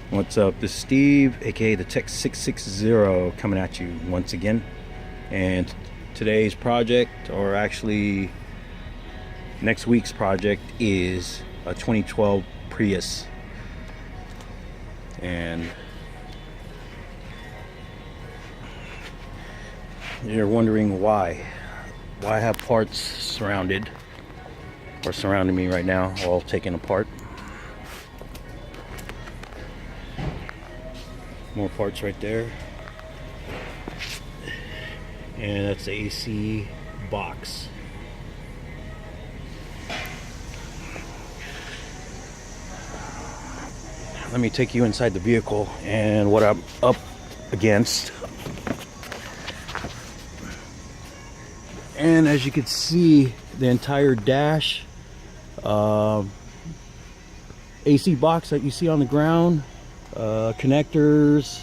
What's up? This is Steve, aka the Tech 660, coming at you once again. And today's project, or actually next week's project, is a 2012 Prius. And you're wondering why I have parts surrounding me right now, all taken apart. More parts right there, and that's the AC box. Let me take you inside the vehicle and what I'm up against. And as you can see, the entire dash, AC box that you see on the ground, connectors,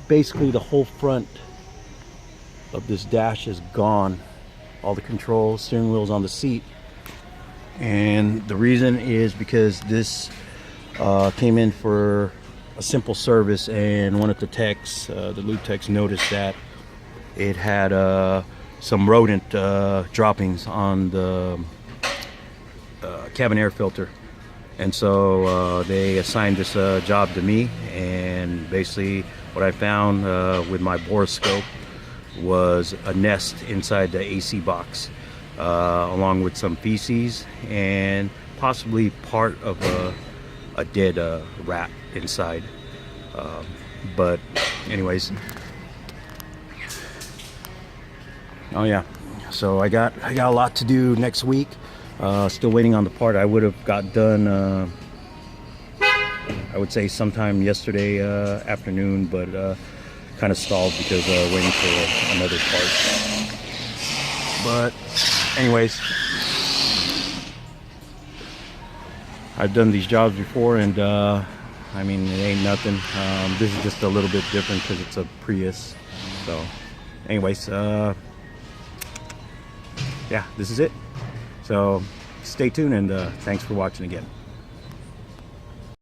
basically the whole front of this dash is gone. All the controls, steering wheel's on the seat. And the reason is because this came in for a simple service, and one of the techs, the lube techs, noticed that it had some rodent droppings on the cabin air filter. And so they assigned this job to me, and basically what I found with my borescope was a nest inside the AC box, along with some feces and possibly part of a dead rat inside. But anyways, oh yeah, so I got a lot to do next week. Still waiting on the part. I would have got done, I would say sometime yesterday afternoon, but kind of stalled because waiting for another part. But anyways, I've done these jobs before, and I mean, it ain't nothing. This is just a little bit different because it's a Prius. So anyways, yeah, this is it. So stay tuned, and thanks for watching again.